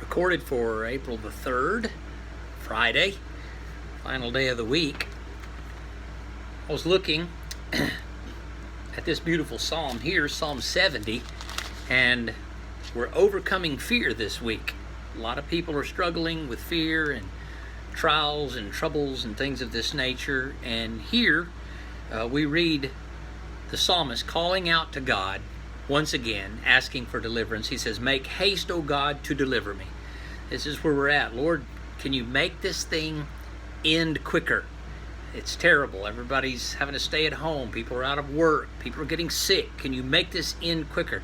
Recorded for April the 3rd, Friday, final day of the week. I was looking at this beautiful psalm here, Psalm 70, and we're overcoming fear this week. A lot of people are struggling with fear and trials and troubles and things of this nature, and here we read the psalmist calling out to God once again, asking for deliverance. He says, "Make haste, O God, to deliver me." This is where we're at. Lord, can you make this thing end quicker? It's terrible. Everybody's having to stay at home. People are out of work. People are getting sick. Can you make this end quicker?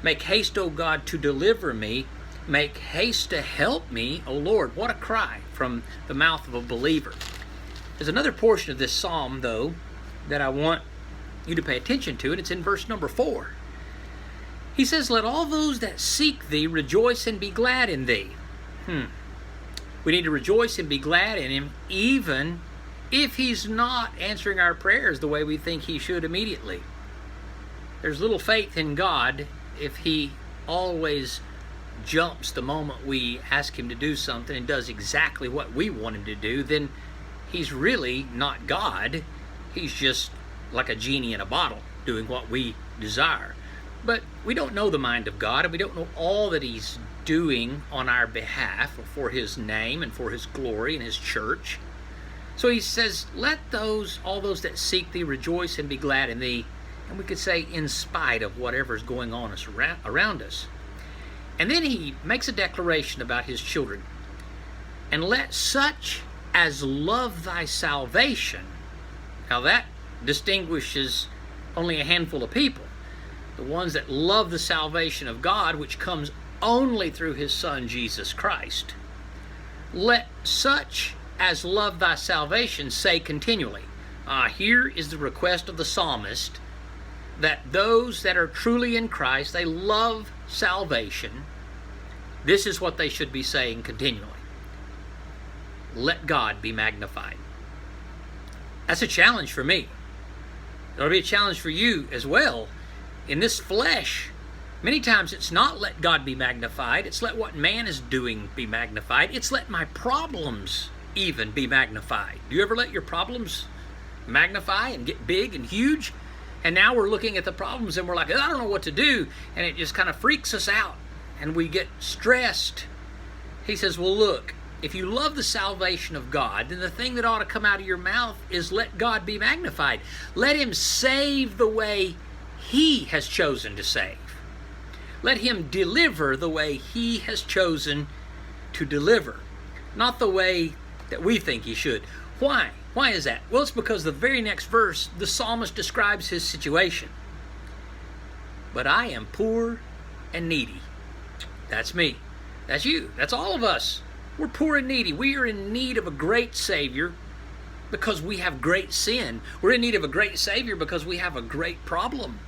Make haste, O God, to deliver me. Make haste to help me, O Lord. What a cry from the mouth of a believer. There's another portion of this psalm, though, that I want you to pay attention to, and it's in verse number 4. He says, "Let all those that seek thee rejoice and be glad in thee." We need to rejoice and be glad in him, even if he's not answering our prayers the way we think he should immediately. There's little faith in God if he always jumps the moment we ask him to do something and does exactly what we want him to do. Then he's really not God. He's just like a genie in a bottle doing what we desire. But we don't know the mind of God, and we don't know all that he's doing on our behalf for his name and for his glory and his church. So he says, let all those that seek thee rejoice and be glad in thee. And we could say in spite of whatever's going on around us. And then he makes a declaration about his children. "And let such as love thy salvation." Now that distinguishes only a handful of people. The ones that love the salvation of God, which comes only through his Son, Jesus Christ. "Let such as love thy salvation say continually." Here is the request of the psalmist, that those that are truly in Christ, they love salvation. This is what they should be saying continually. Let God be magnified. That's a challenge for me. It'll be a challenge for you as well. In this flesh, many times it's not let God be magnified. It's let what man is doing be magnified. It's let my problems even be magnified. Do you ever let your problems magnify and get big and huge? And now we're looking at the problems and we're like, I don't know what to do. And it just kind of freaks us out and we get stressed. He says, well, look, if you love the salvation of God, then the thing that ought to come out of your mouth is let God be magnified. Let him save the way he has chosen to save. Let him deliver the way he has chosen to deliver, not the way that we think he should. Why? Why is that? Well, it's because the very next verse, the psalmist describes his situation. "But I am poor and needy." That's me. That's you. That's all of us. We're poor and needy. We are in need of a great Savior because we have great sin. We're in need of a great Savior because we have a great problem.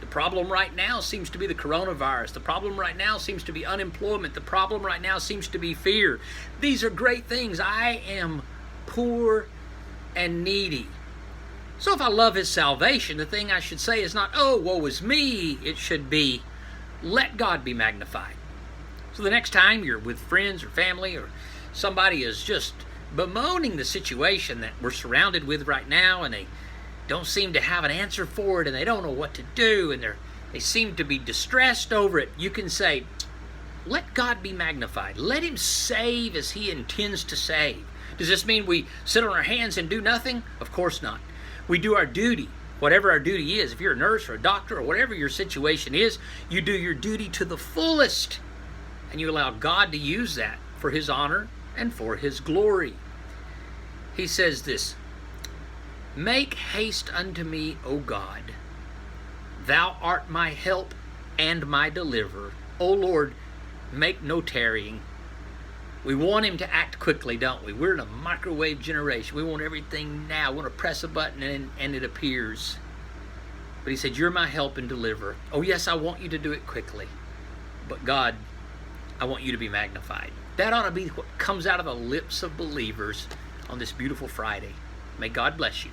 The problem right now seems to be the coronavirus. The problem right now seems to be unemployment. The problem right now seems to be fear. These are great things. I am poor and needy. So if I love his salvation, the thing I should say is not, "Oh, woe is me." It should be, let God be magnified. So the next time you're with friends or family or somebody is just bemoaning the situation that we're surrounded with right now, and they don't seem to have an answer for it, and they don't know what to do, and they seem to be distressed over it, you can say, let God be magnified. Let him save as he intends to save. Does this mean we sit on our hands and do nothing? Of course not. We do our duty, whatever our duty is. If you're a nurse or a doctor or whatever your situation is, you do your duty to the fullest, and you allow God to use that for his honor and for his glory. He says this, "Make haste unto me, O God. Thou art my help and my deliverer. O Lord, make no tarrying." We want him to act quickly, don't we? We're in a microwave generation. We want everything now. We want to press a button and it appears. But he said, "You're my help and deliverer." Oh yes, I want you to do it quickly. But God, I want you to be magnified. That ought to be what comes out of the lips of believers on this beautiful Friday. May God bless you.